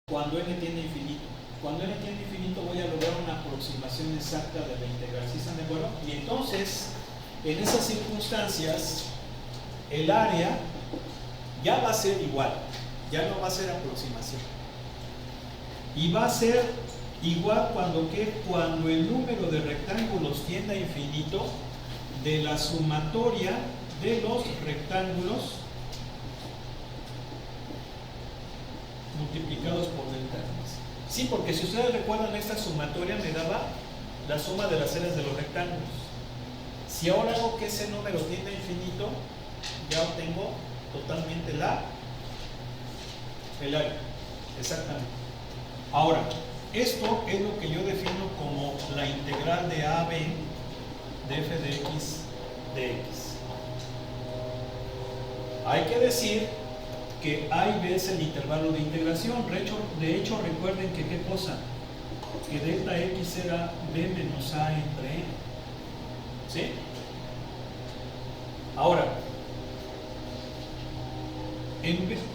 cuando n tiende a infinito. Cuando n tiende a infinito voy a lograr una aproximación exacta de la integral. ¿Sí están de acuerdo? Y entonces, en esas circunstancias, el área ya va a ser igual. Ya no va a ser aproximación. Y va a ser igual cuando, ¿qué? Cuando el número de rectángulos tienda a infinito de la sumatoria de los rectángulos multiplicados por delta x. Sí, porque si ustedes recuerdan, esta sumatoria me daba la suma de las áreas de los rectángulos. Si ahora hago que ese número tienda a infinito, ya obtengo totalmente el área. Exactamente. Ahora, esto es lo que yo defino como la integral de a a b de f de x de x. Hay que decir que a y b es el intervalo de integración. De hecho, recuerden que ¿qué cosa? Que delta x era b menos a entre n. ¿Sí? Ahora,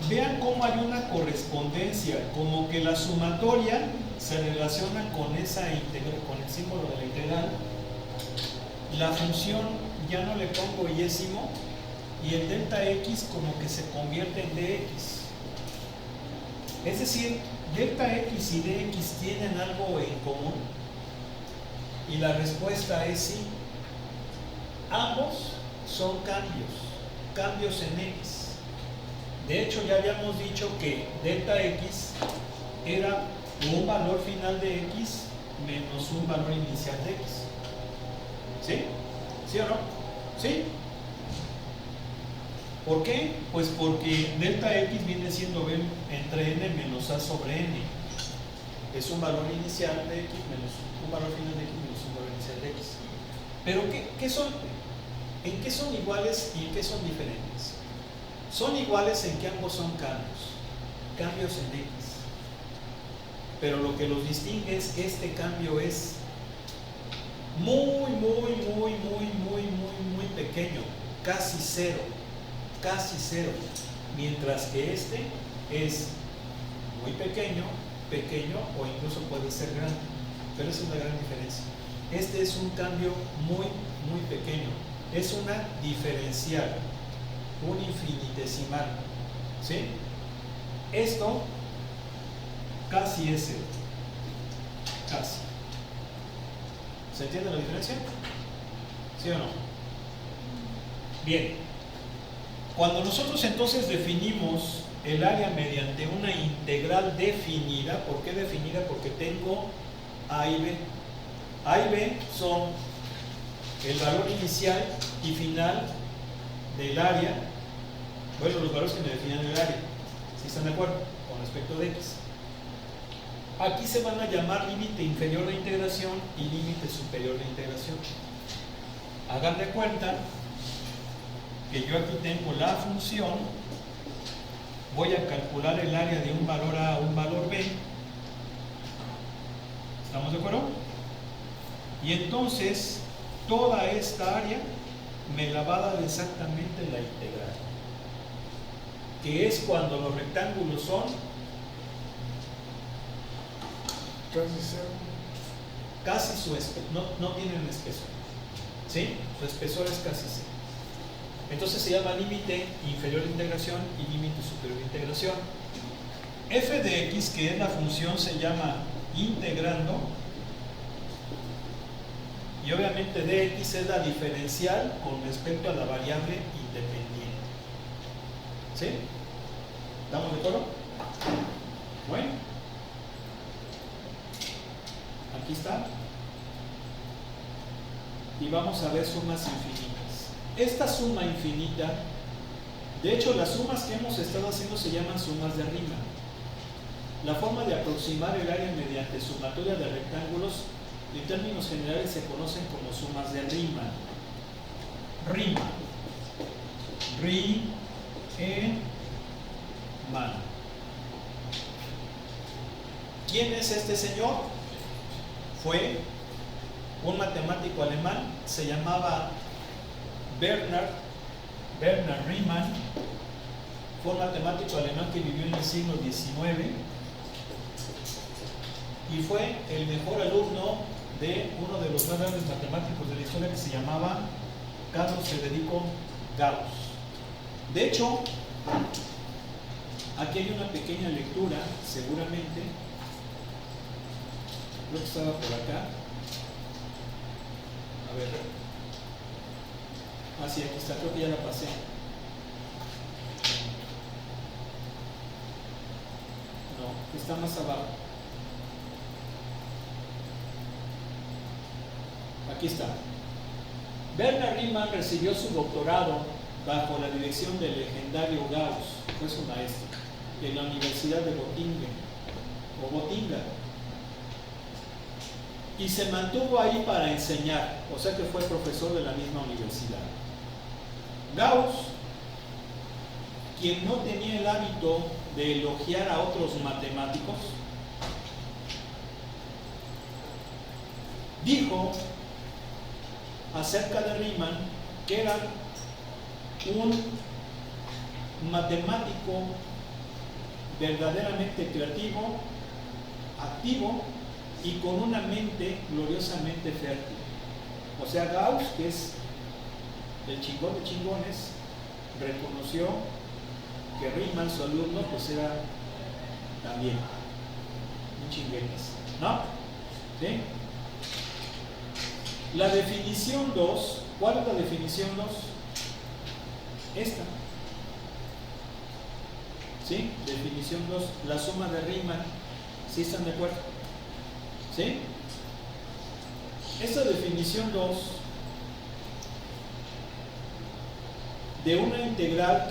vean cómo hay una correspondencia, como que la sumatoria se relaciona con esa integral, con el símbolo de la integral. La función ya no le pongo yésimo, y el delta x como que se convierte en dx. Es decir, delta x y dx tienen algo en común, y la respuesta es sí. Ambos son cambios en x. De hecho, ya habíamos dicho que delta x era un valor final de x menos un valor inicial de x. ¿Sí? ¿Sí o no? ¿Sí? ¿Por qué? Pues porque delta x viene siendo b entre n menos a sobre n. Es un valor inicial de x menos un valor final de x menos un valor inicial de x. Pero ¿en qué son iguales y en qué son diferentes? Son iguales en que ambos son cambios en x. Pero lo que los distingue es que este cambio es muy pequeño, casi cero, mientras que este es muy pequeño o incluso puede ser grande, pero es una gran diferencia. Este es un cambio muy pequeño, es una diferencial, un infinitesimal, ¿sí? Esto casi es cero, casi. ¿Se entiende la diferencia? ¿Sí o no? Bien. Cuando nosotros entonces definimos el área mediante una integral definida, ¿por qué definida? Porque tengo a y b. A y b son el valor inicial y final del área, bueno, los valores que me definan el área, ¿sí están de acuerdo? Con respecto de x. Aquí se van a llamar límite inferior de integración y límite superior de integración. Hagan de cuenta que yo aquí tengo la función, voy a calcular el área de un valor A a un valor B. ¿Estamos de acuerdo? Y entonces, toda esta área me la va a dar exactamente la integral, que es cuando los rectángulos son casi su espesor, no tienen espesor, ¿sí? Su espesor es casi cero. Entonces se llama límite inferior de integración y límite superior de integración. F de x, que es la función, se llama integrando, y obviamente dx es la diferencial con respecto a la variable independiente. ¿Sí? ¿Estamos de acuerdo? Bueno, aquí está. Y vamos a ver sumas infinitas. Esta suma infinita, de hecho las sumas que hemos estado haciendo se llaman sumas de rima. La forma de aproximar el área mediante sumatoria de rectángulos en términos generales se conocen como sumas de rima. Rima. Man. ¿Quién es este señor? Fue un matemático alemán, se llamaba Bernhard Riemann. Fue un matemático alemán que vivió en el siglo XIX y fue el mejor alumno de uno de los más grandes matemáticos de la historia que se llamaba Carlos Federico Gauss. De hecho, aquí hay una pequeña lectura, seguramente, creo que estaba por acá. A ver, sí, aquí está, creo que ya la pasé. No, está más abajo. Aquí está. Bernard Riemann recibió su doctorado bajo la dirección del legendario Gauss, fue su maestro, en la Universidad de Gotinga, y se mantuvo ahí para enseñar, o sea que fue profesor de la misma universidad. Gauss, quien no tenía el hábito de elogiar a otros matemáticos, dijo acerca de Riemann que era un matemático verdaderamente creativo, activo y con una mente gloriosamente fértil. O sea, Gauss, que es el chingón de chingones, reconoció que Riemann, su alumno, pues era también un chinguetas, ¿no? ¿Sí? La definición 2, ¿cuál es la definición 2? Esta. ¿Sí? Definición 2, la suma de Riemann. ¿Sí están de acuerdo? ¿Sí? Esta definición 2 de una integral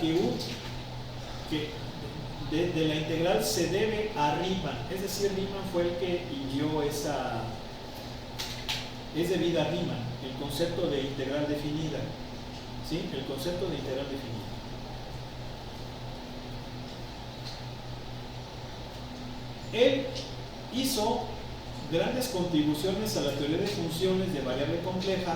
de la integral se debe a Riemann, es decir, Riemann fue el que ideó esa, es debida a Riemann, el concepto de integral definida, ¿sí? El concepto de integral definida. Él hizo grandes contribuciones a la teoría de funciones de variable compleja,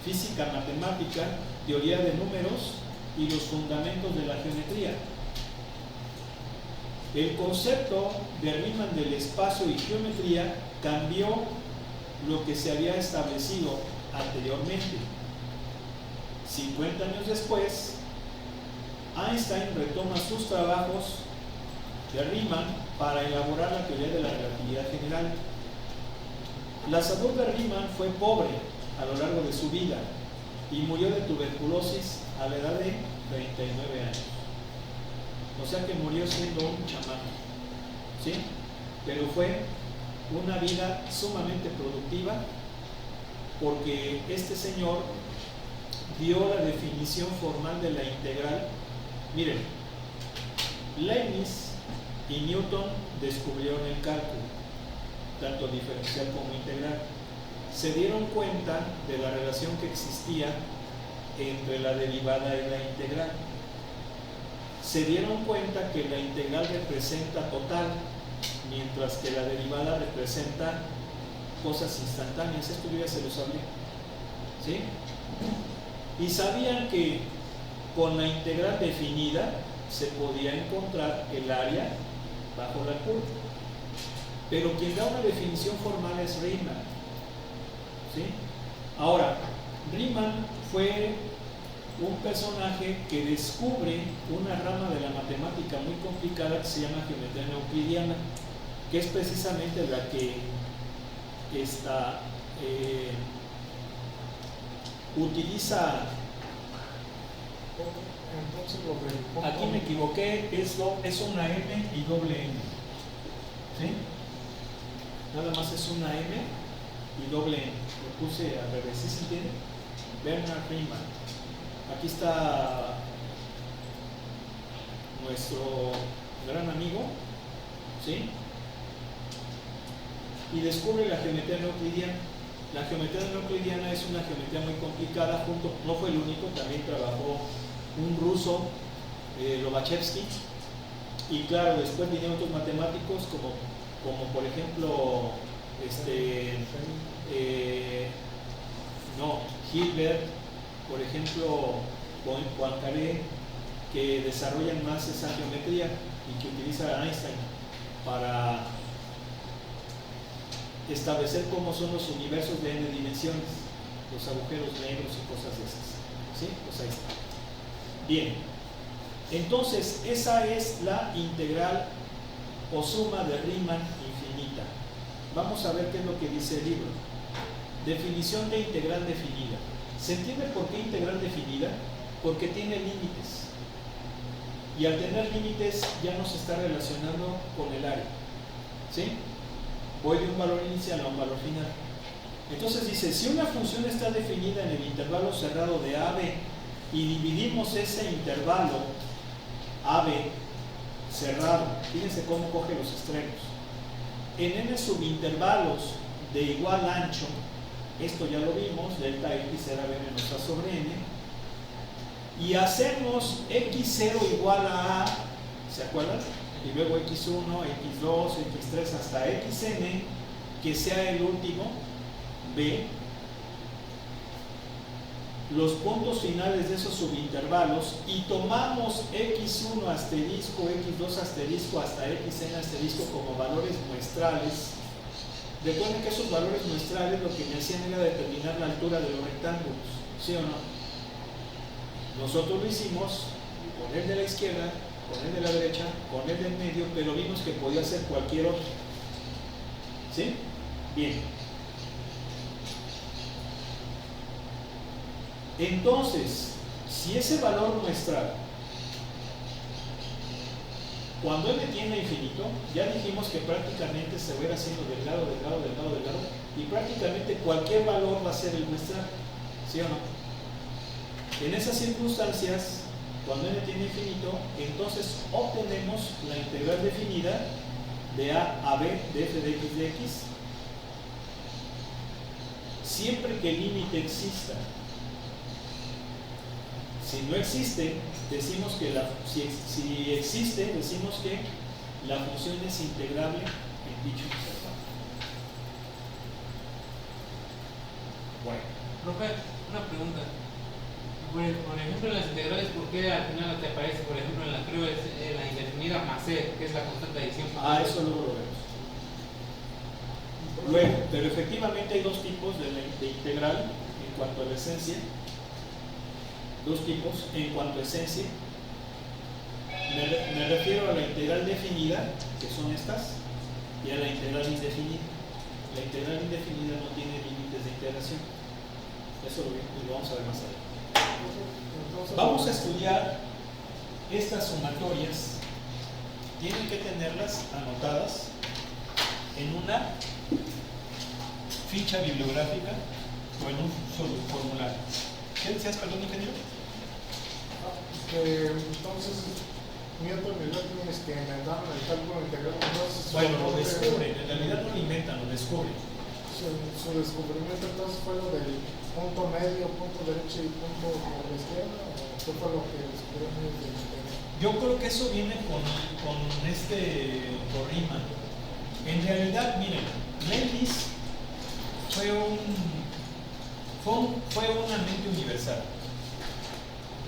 física matemática, teoría de números y los fundamentos de la geometría. El concepto de Riemann del espacio y geometría cambió lo que se había establecido anteriormente. 50 años después, Einstein retoma sus trabajos de Riemann para elaborar la teoría de la relatividad general. La salud de Riemann fue pobre a lo largo de su vida y murió de tuberculosis a la edad de 39 años. O sea que murió siendo un chamán, ¿sí? Pero fue una vida sumamente productiva porque este señor dio la definición formal de la integral. Miren, Leibniz y Newton descubrieron el cálculo, tanto diferencial como integral. Se dieron cuenta de la relación que existía entre la derivada y la integral. Se dieron cuenta que la integral representa total, mientras que la derivada representa cosas instantáneas. Esto yo ya se los hablé, ¿sí? Y sabían que con la integral definida se podía encontrar el área bajo la curva. Pero quien da una definición formal es Riemann, ¿sí? Ahora, Riemann fue un personaje que descubre una rama de la matemática muy complicada que se llama geometría no euclidiana, que es precisamente la que utiliza. Aquí me equivoqué, es una M y doble M, ¿sí? Nada más es una M y doble M. Lo puse al revés, ¿sí se entiende? Bernard Riemann. Aquí está nuestro gran amigo, ¿sí? Y descubre la geometría no euclidiana. La geometría no euclidiana es una geometría muy complicada, no fue el único, también trabajó un ruso, Lobachevsky, y claro, después vinieron otros matemáticos como por ejemplo Hilbert, por ejemplo Poincaré, que desarrollan más esa geometría y que utiliza a Einstein establecer cómo son los universos de n dimensiones, los agujeros negros y cosas de esas. ¿Sí? Pues ahí está. Bien, entonces esa es la integral o suma de Riemann infinita. Vamos a ver qué es lo que dice el libro. Definición de integral definida. ¿Se entiende por qué integral definida? Porque tiene límites. Y al tener límites ya no se está relacionando con el área. ¿Sí? Voy de un valor inicial a un valor final. Entonces dice, si una función está definida en el intervalo cerrado de AB y dividimos ese intervalo AB cerrado, fíjense cómo coge los extremos, en n subintervalos de igual ancho, esto ya lo vimos, delta x será b menos a sobre n, y hacemos x0 igual a A, ¿se acuerdan? Y luego x1, x2, x3 hasta xn, que sea el último, b, los puntos finales de esos subintervalos, y tomamos x1 asterisco, x2 asterisco hasta xn asterisco como valores muestrales. Recuerden que esos valores muestrales lo que me hacían era determinar la altura de los rectángulos, ¿sí o no? Nosotros lo hicimos con el de la izquierda, con el de la derecha, con el del medio, pero vimos que podía ser cualquier otro. ¿Sí? Bien. Entonces, si ese valor muestral, cuando n tiende a infinito, ya dijimos que prácticamente se va a ir haciendo delgado, y prácticamente cualquier valor va a ser el muestral, ¿sí o no? En esas circunstancias, cuando n tiende a infinito, entonces obtenemos la integral definida de a a b de f de x de x, siempre que el límite exista. Si no existe, decimos que si existe, decimos que la función es integrable en dicho intervalo. Bueno. Profe, una pregunta. Por ejemplo, en las integrales, ¿por qué al final te aparece, por ejemplo, en la creo es la indefinida más c, que es la constante de adición? Eso luego lo vemos. Luego, pero efectivamente hay dos tipos de integral en cuanto a la esencia. Dos tipos en cuanto a esencia. Me refiero a la integral definida, que son estas, y a la integral indefinida. La integral indefinida no tiene límites de integración. Eso lo vamos a ver más adelante. Vamos a estudiar estas sumatorias. Tienen que tenerlas anotadas en una ficha bibliográfica o en un solo formulario. ¿Qué decías, perdón, ingeniero? Entonces, Newton y Leibniz que inventaron el cálculo integral. Bueno, lo descubren, en realidad no lo inventan, lo descubren. Su descubrimiento entonces fue lo del punto medio, punto derecho y punto por la izquierda, ¿o qué fue lo que descubrieron del integral? Yo creo que eso viene con Riemann. En realidad, miren, Leibniz fue una mente universal.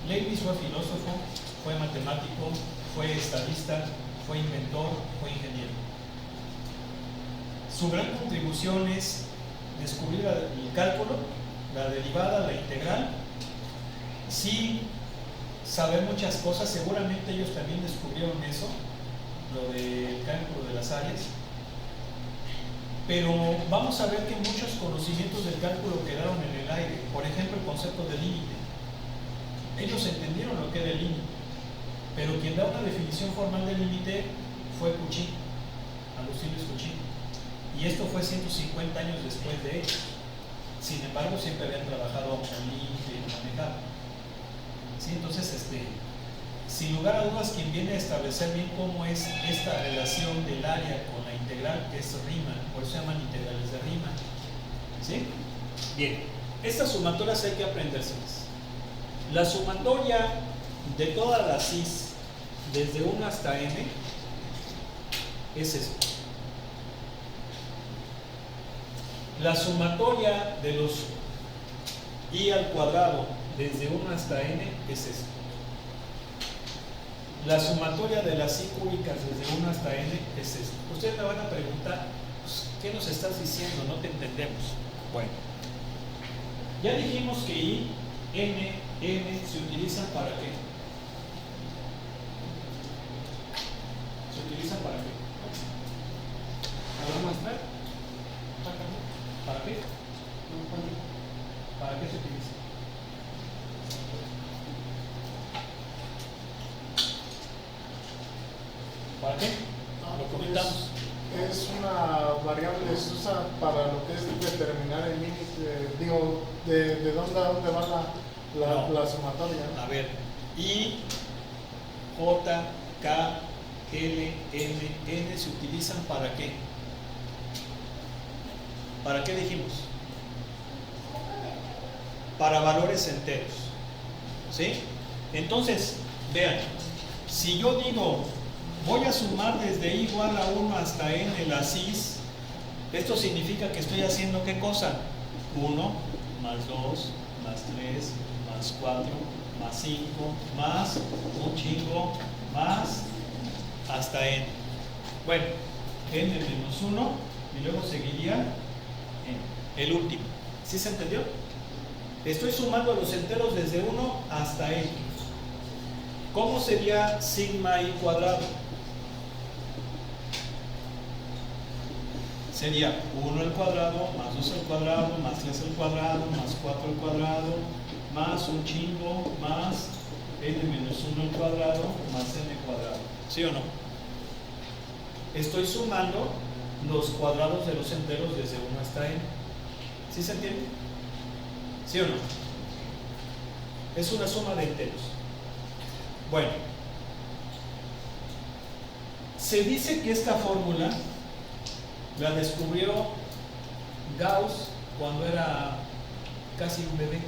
Leibniz fue filósofo, fue matemático, fue estadista, fue inventor, fue ingeniero. Su gran contribución es descubrir el cálculo, la derivada, la integral. Sí, saber muchas cosas, seguramente ellos también descubrieron eso, lo del cálculo de las áreas. Pero vamos a ver que muchos conocimientos del cálculo quedaron en el aire. Por ejemplo, el concepto de límite. Ellos entendieron lo que era el límite, pero quien da una definición formal del límite fue Cauchy, Agustín Cauchy, y esto fue 150 años después de ellos. Sin embargo, siempre habían trabajado con límite y manejado. ¿Sí? Entonces, sin lugar a dudas, quien viene a establecer bien cómo es esta relación del área con la integral, que es Riemann, por eso se llaman integrales de Riemann. ¿Sí? Bien, estas sumatorias hay que aprendérselas. La sumatoria de todas las cis, desde 1 hasta n, es esto. La sumatoria de los i al cuadrado, desde 1 hasta n, es esto. La sumatoria de las i cúbicas desde 1 hasta n es esto. Ustedes me van a preguntar, ¿Qué nos estás diciendo? No te entendemos. Bueno, ya dijimos que I, N, N se utilizan para qué. ¿Se utilizan para qué? ¿Para mostrar? ¿Para qué? ¿Para qué se utiliza? ¿Para qué? Lo comentamos. Es una variable, se usa para lo que es determinar el límite, digo, de dónde a dónde va No. la sumatoria. A ver, I, J, K, L, M, N se utilizan para qué? ¿Para qué dijimos? Para valores enteros. ¿Sí? Entonces, vean, si yo digo, voy a sumar desde i igual a 1 hasta n la cis, esto significa que estoy haciendo ¿qué cosa? 1 más 2 más 3 más 4 más 5 más un chingo más hasta n. Bueno, n menos 1 y luego seguiría n, el último. ¿Sí se entendió? Estoy sumando los enteros desde 1 hasta n. ¿Cómo sería sigma i cuadrado? Sería 1 al cuadrado, más 2 al cuadrado, más 3 al cuadrado, más 4 al cuadrado, más un chingo, más n menos 1 al cuadrado, más n cuadrado. ¿Sí o no? Estoy sumando los cuadrados de los enteros desde 1 hasta n. ¿Sí se entiende? ¿Sí o no? Es una suma de enteros. Bueno, se dice que esta fórmula la descubrió Gauss cuando era casi un bebé,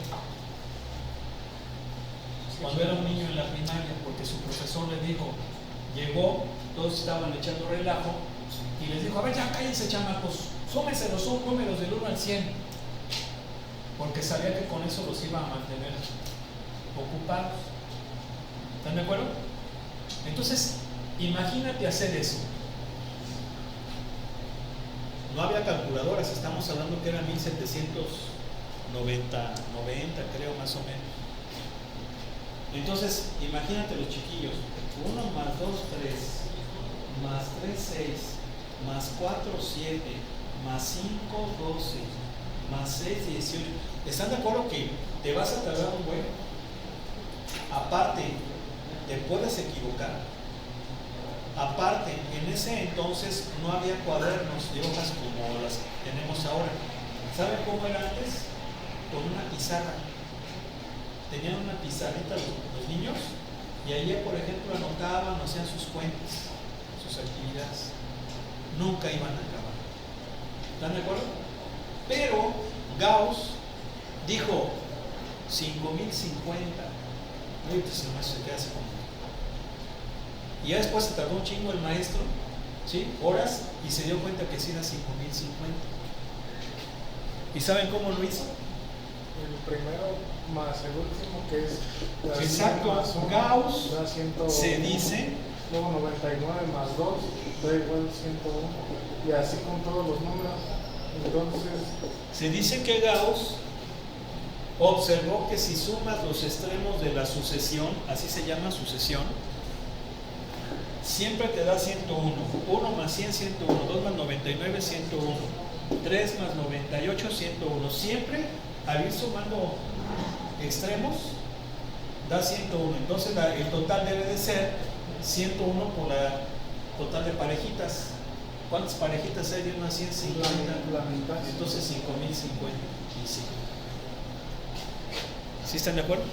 cuando era un niño en la primaria, porque su profesor le dijo, llegó, todos estaban echando relajo, y les dijo, a ver, ya cállense chamacos, súmense los números del 1 al 100, porque sabía que con eso los iba a mantener ocupados. ¿Están de acuerdo? Entonces, imagínate hacer eso. No había calculadoras, estamos hablando que era 1790 creo más o menos. Entonces, imagínate los chiquillos, 1 más 2, 3, más 3, 6, más 4, 7, más 5, 12, más 6, 18. ¿Están de acuerdo que te vas a tardar un buen? Aparte, te puedes equivocar. Aparte, en ese entonces no había cuadernos de hojas como las tenemos ahora. ¿Saben cómo era antes? Con una pizarra. Tenían una pizarrita los niños y allí, por ejemplo, anotaban, hacían sus cuentas, sus actividades. Nunca iban a acabar. ¿Están de acuerdo? Pero Gauss dijo 5050. Ahorita se me hace que hace como. Y ya después se tardó un chingo el maestro, ¿sí? Horas, y se dio cuenta que sí era 5050. ¿Y saben cómo lo hizo? El primero más el último, que es la Exacto, 100 más 1, Gauss da 101, se dice, luego 99 más 2 da igual 101, y así con todos los números. Entonces, se dice que Gauss observó que si sumas los extremos de la sucesión, así se llama sucesión, siempre te da 101. 1 más 100, 101. 2 más 99, 101. 3 más 98, 101. Siempre, al ir sumando extremos, da 101. Entonces el total debe de ser 101 por la total de parejitas. ¿Cuántas parejitas hay de 1 a 150? la mitad. Entonces 5050. Y sí. ¿Sí están de acuerdo?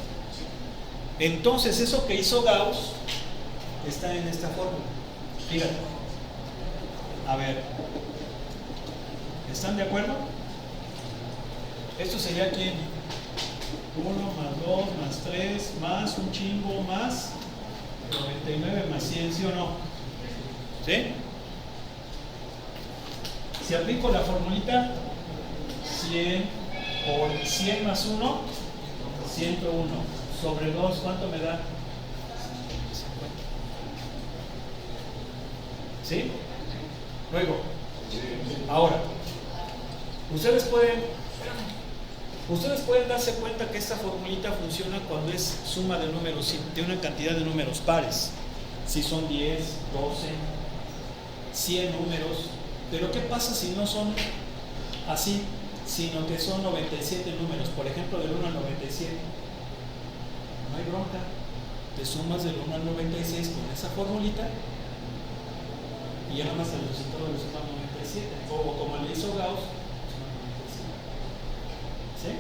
Entonces eso que hizo Gauss está en esta fórmula. Fíjate. A ver. ¿Están de acuerdo? Esto sería aquí 1 más 2 más 3 más un chingo más 99 más 100, ¿sí o no? ¿Sí? Si aplico la formulita 100 por 100 más 1, 101 sobre 2, ¿cuánto me da? ¿Sí? Luego, Ahora, ustedes pueden darse cuenta que esta formulita funciona cuando es suma de números, de una cantidad de números pares. Si son 10, 12, 100 números. Pero ¿qué pasa si no son así, sino que son 97 números? Por ejemplo, del 1 al 97. No hay bronca. Te sumas del 1 al 96 con esa formulita y ya nada más el resultado le suma 97. O como le hizo Gauss, suma 97. ¿Sí?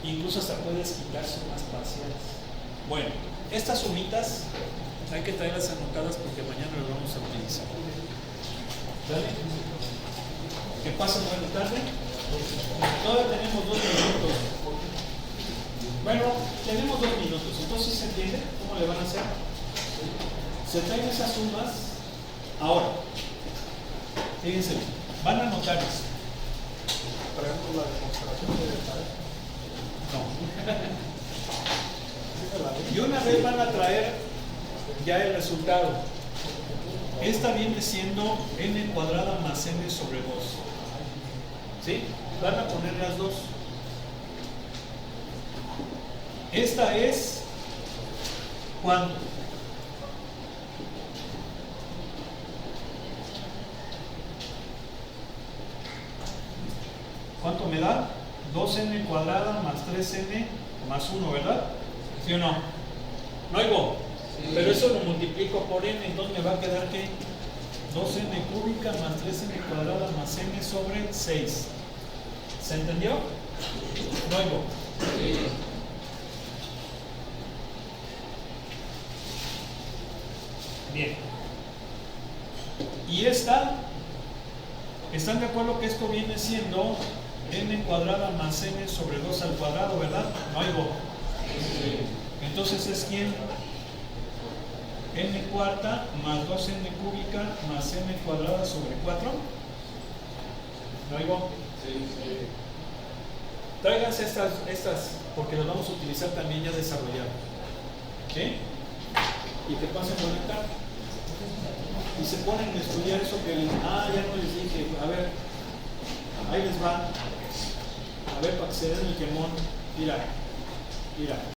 Incluso hasta puedes quitar sumas parciales. Bueno, estas sumitas hay que traerlas anotadas porque mañana las vamos a utilizar. ¿Vale? ¿Qué pasa? Buenas tardes. Todavía tenemos 2 minutos. Bueno, tenemos 2 minutos. Entonces, ¿se entiende cómo le van a hacer? Se traen esas sumas. Ahora, fíjense, van a anotar esto. Traemos la demostración de detalle. No. Y una vez van a traer ya el resultado. Esta viene siendo n cuadrada más n sobre 2. ¿Sí? Van a poner las dos. Esta es ¿cuánto? ¿Cuánto me da? 2n cuadrada más 3n más 1, ¿verdad? ¿Sí o no? ¿No oigo? Sí. Pero eso lo multiplico por n, entonces me va a quedar que 2n cúbica más 3n cuadrada más n sobre 6. ¿Se entendió? ¿No oigo? Sí. Bien. Y esta, ¿están de acuerdo que esto viene siendo n cuadrada más n sobre 2 al cuadrado, ¿verdad? ¿No oigo? Sí. Entonces es ¿quién? N cuarta más 2n cúbica más n cuadrada sobre 4. ¿No oigo? Sí. Tráiganse estas porque las vamos a utilizar también ya desarrolladas. ¿Sí? Y que pasen buena tarde. Y se ponen a estudiar eso que les... ya no les dije. A ver, ahí les va. A ver, para que se den el quemón. Mira.